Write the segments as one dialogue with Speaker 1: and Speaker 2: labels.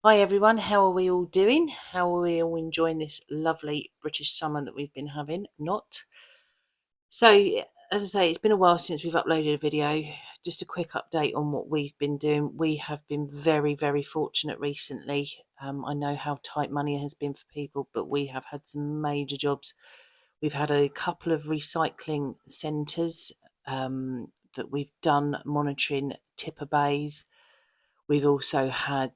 Speaker 1: Hi everyone, how are we all doing? How are we all enjoying this lovely British summer that we've been having? Not. So, as I say, it's been a while since we've uploaded a video. Just a quick update on what we've been doing. We have been very, very fortunate recently. I know how tight money has been for people, but we have had some major jobs. We've had a couple of recycling centres that we've done monitoring tipper bays. We've also had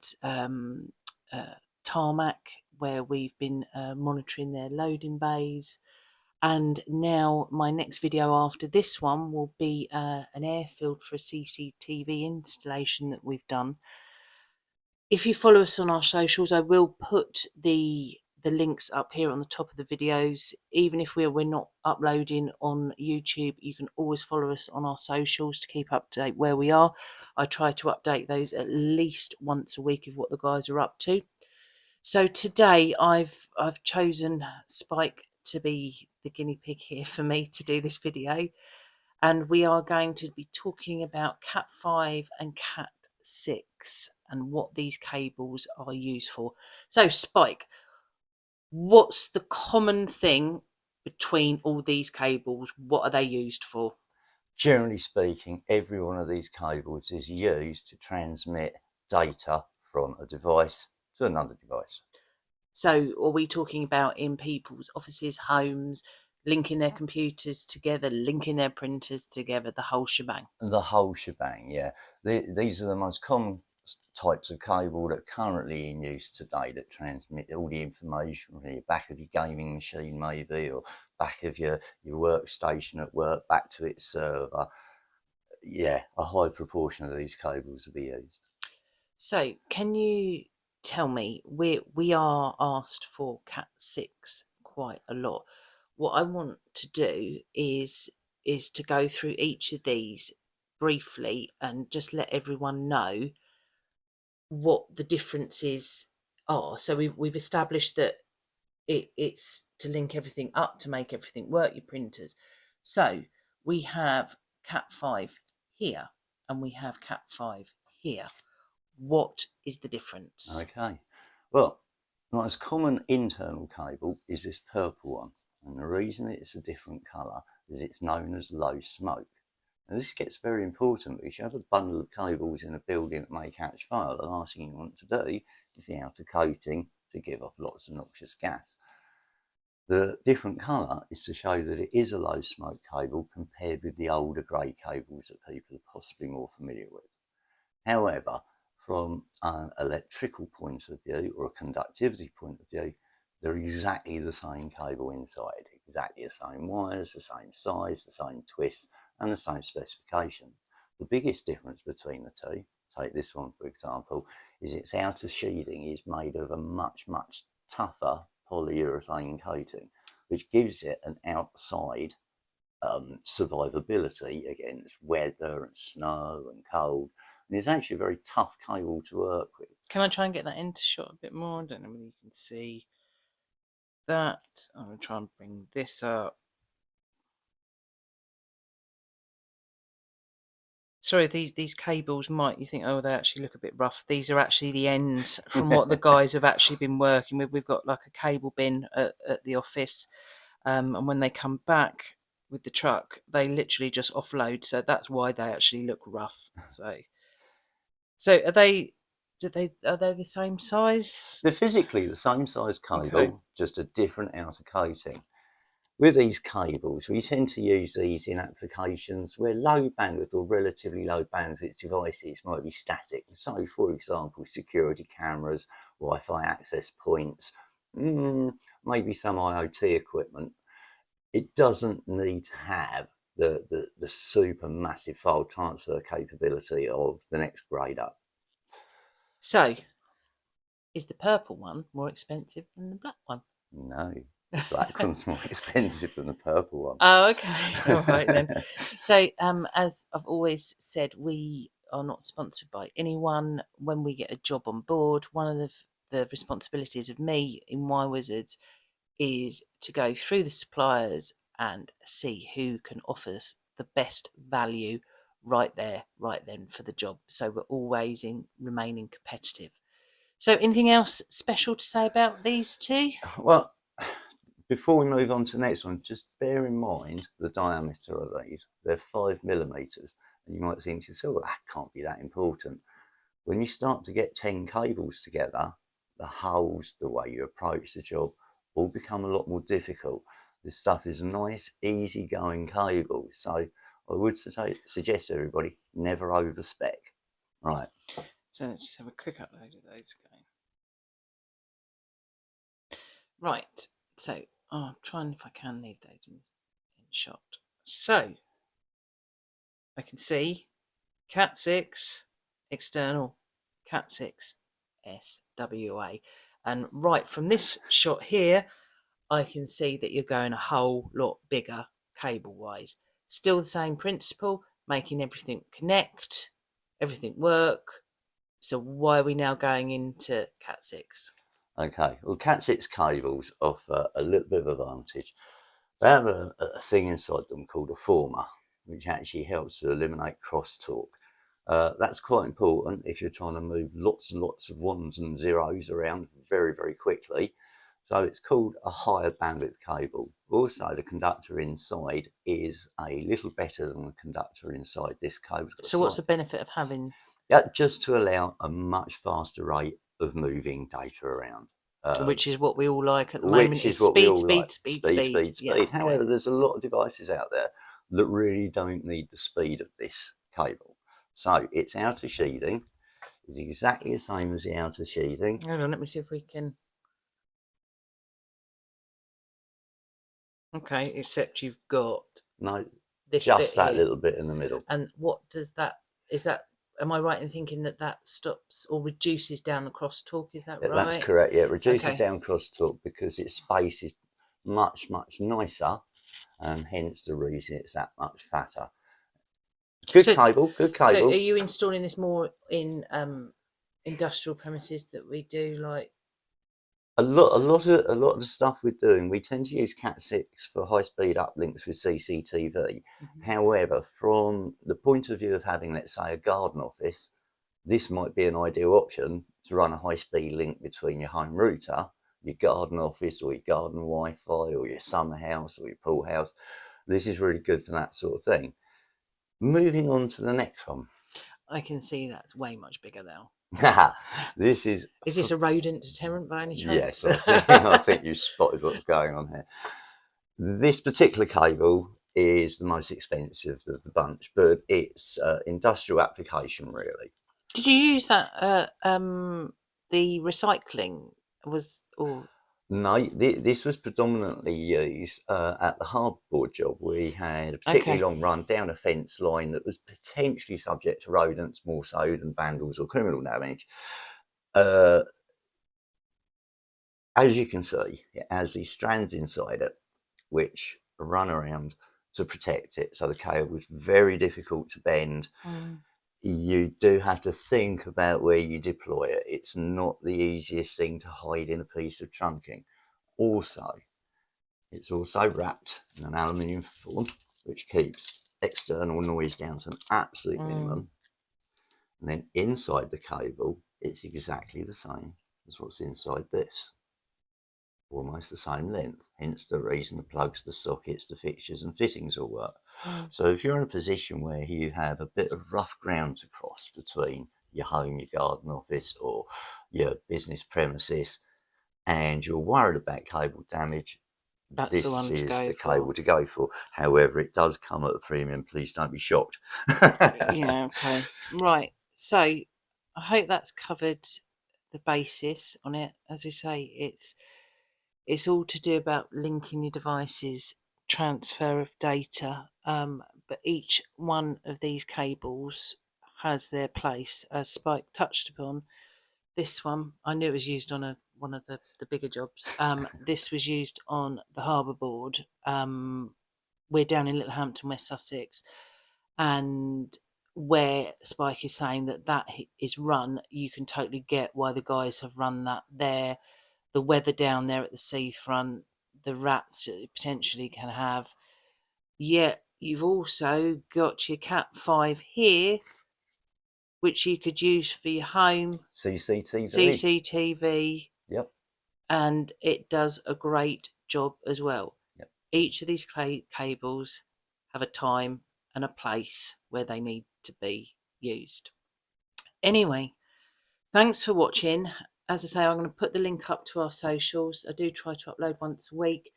Speaker 1: tarmac where we've been monitoring their loading bays. And now my next video after this one will be an airfield for a CCTV installation that we've done. If you follow us on our socials, I will put the links up here on the top of the videos. Even if we're not uploading on YouTube, you can always follow us on our socials to keep up to date where we are. I try to update those at least once a week of what the guys are up to. So today I've chosen Spike to be the guinea pig here for me to do this video, and we are going to be talking about Cat5 and Cat6 and what these cables are used for. So Spike, what's the common thing between all these cables? What are they used for?
Speaker 2: Generally speaking, every one of these cables is used to transmit data from a device to another device.
Speaker 1: So are we talking about in people's offices, homes, linking their computers together, linking their printers together, the whole shebang?
Speaker 2: The whole shebang, yeah. These are the most common types of cable that are currently in use today that transmit all the information from the back of your gaming machine maybe, or back of your workstation at work back to its server. Yeah, a high proportion of these cables will be used.
Speaker 1: So can you tell me, we are asked for Cat6 quite a lot. What I want to do is to go through each of these briefly and just let everyone know what the differences are. So we've established that it's to link everything up, to make everything work, your printers. So we have Cat5 here and we have Cat5 here. What is the difference?
Speaker 2: Okay. Well, the most common internal cable is this purple one. And the reason it's a different colour is it's known as low smoke. Now this gets very important because you have a bundle of cables in a building that may catch fire. The last thing you want to do is the outer coating to give off lots of noxious gas. The different colour is to show that it is a low smoke cable compared with the older grey cables that people are possibly more familiar with. However, from an electrical point of view or a conductivity point of view, they're exactly the same cable inside, exactly the same wires, the same size, the same twists, and the same specification. The biggest difference between the two, take this one for example, is its outer sheathing is made of a much, much tougher polyurethane coating, which gives it an outside survivability against weather and snow and cold. And it's actually a very tough cable to work with.
Speaker 1: Can I try and get that into shot a bit more? I don't know whether you can see that. I'm going to try and bring this up. Sorry, these cables might, you think, oh, they actually look a bit rough. These are actually the ends from what the guys have actually been working with. We've got like a cable bin at the office, and when they come back with the truck, they literally just offload. So that's why they actually look rough. So are they? Are they the same size?
Speaker 2: They're physically the same size
Speaker 1: Okay.
Speaker 2: cable, just a different outer coating. With these cables, we tend to use these in applications where low bandwidth or relatively low bandwidth devices might be static. So, for example, security cameras, Wi-Fi access points, maybe some IoT equipment. It doesn't need to have the super massive file transfer capability of the next grade up.
Speaker 1: So is the purple one more expensive than the black one?
Speaker 2: No, the black one's more expensive than the purple
Speaker 1: Oh, okay. All right then.
Speaker 2: one.
Speaker 1: So, as I've always said, we are not sponsored by anyone. When we get a job on board, one of the responsibilities of me in Y Wizards is to go through the suppliers and see who can offer us the best value right there, right then for the job. So we're always in remaining competitive. So anything else special to say about these two?
Speaker 2: Well, before we move on to the next one, just bear in mind the diameter of these. They're 5 millimeters. And you might think to yourself, well, that can't be that important. When you start to get 10 cables together, the holes, the way you approach the job, all become a lot more difficult. This stuff is a nice, easy-going cable. So I would suggest to everybody, never overspec. Right.
Speaker 1: So let's just have a quick upload of those again. Right, so I'm trying if I can leave those in shot. So I can see Cat6 external, Cat6 SWA, and right from this shot here, I can see that you're going a whole lot bigger cable wise. Still the same principle, making everything connect, everything work. So why are we now going into Cat6?
Speaker 2: Okay, well, Cat6 cables offer a little bit of advantage. They have a thing inside them called a former, which actually helps to eliminate crosstalk. That's quite important if you're trying to move lots and lots of ones and zeros around very, very quickly. So it's called a higher bandwidth cable. Also, the conductor inside is a little better than the conductor inside this cable.
Speaker 1: So what's the benefit of having?
Speaker 2: Yeah, just to allow a much faster rate of moving data around.
Speaker 1: Which is what we all like at the moment,
Speaker 2: Which
Speaker 1: is
Speaker 2: is what we
Speaker 1: speed,
Speaker 2: all like.
Speaker 1: speed, speed,
Speaker 2: Speed,
Speaker 1: speed.
Speaker 2: speed,
Speaker 1: Yeah,
Speaker 2: speed.
Speaker 1: okay.
Speaker 2: However, there's a lot of devices out there that really don't need the speed of this cable. So its outer sheathing is exactly the same as the outer sheathing.
Speaker 1: Hold on, let me see if we can. Okay, except you've got
Speaker 2: No,
Speaker 1: this bit
Speaker 2: just that
Speaker 1: here.
Speaker 2: little bit in the middle.
Speaker 1: And what does that, is that, am I right in thinking that that stops or reduces down the crosstalk? Is that
Speaker 2: Yeah, that's
Speaker 1: right?
Speaker 2: correct. Yeah, it reduces
Speaker 1: Okay.
Speaker 2: down crosstalk because its space is much, much nicer, and hence the reason it's that much fatter. Good
Speaker 1: So,
Speaker 2: cable, good
Speaker 1: so are
Speaker 2: cable.
Speaker 1: you installing this more in industrial premises that we do, like?
Speaker 2: A lot of the stuff we're doing, we tend to use Cat6 for high-speed uplinks with CCTV. However, from the point of view of having, let's say, a garden office, this might be an ideal option to run a high-speed link between your home router, your garden office, or your garden Wi-Fi, or your summer house, or your pool house. This is really good for that sort of thing. Moving on to the next one.
Speaker 1: I can see that's way much bigger now.
Speaker 2: This is.
Speaker 1: Is this a rodent deterrent by any
Speaker 2: Yes,
Speaker 1: chance?
Speaker 2: I think you spotted what's going on here. This particular cable is the most expensive of the bunch, but it's industrial application really.
Speaker 1: Did you use that? The recycling was, or
Speaker 2: No, this was predominantly used at the hardboard job. We had a particularly
Speaker 1: okay.
Speaker 2: long run down a fence line that was potentially subject to rodents more so than vandals or criminal damage. Uh, as you can see, it has these strands inside it, which run around to protect it. So the cable is very difficult to bend. You do have to think about where you deploy it. It's not the easiest thing to hide in a piece of trunking. Also, it's also wrapped in an aluminium foil, which keeps external noise down to an absolute minimum. And then inside the cable, it's exactly the same as what's inside this. Almost the same length, hence the reason the plugs, the sockets, the fixtures and fittings all work. So if you're in a position where you have a bit of rough ground to cross between your home, your garden office or your business premises, and you're worried about cable damage,
Speaker 1: That's the
Speaker 2: this
Speaker 1: one to
Speaker 2: is
Speaker 1: go
Speaker 2: the
Speaker 1: for.
Speaker 2: cable to go for. However, it does come at a premium. Please don't be shocked.
Speaker 1: Yeah, okay. Right. So I hope that's covered the basis on it. As we say, it's all to do about linking your devices, transfer of data. But each one of these cables has their place, as Spike touched upon. This one, I knew it was used on one of the bigger jobs. This was used on the harbour board. We're down in Littlehampton, West Sussex, and where Spike is saying that that is run, you can totally get why the guys have run that there. The weather down there at the seafront, the rats that you potentially can have. Yet you've also got your Cat5 here, which you could use for your home,
Speaker 2: CCTV.
Speaker 1: CCTV,
Speaker 2: Yep.
Speaker 1: and it does a great job as well.
Speaker 2: Yep.
Speaker 1: Each of these cables have a time and a place where they need to be used. Anyway, thanks for watching. As I say, I'm going to put the link up to our socials. I do try to upload once a week.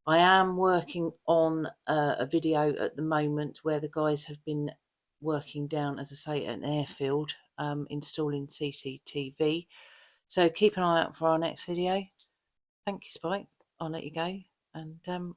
Speaker 1: I am working on a video at the moment where the guys have been working down, as I say, at an airfield, installing CCTV. So keep an eye out for our next video. Thank you, Spike. I'll let you go. And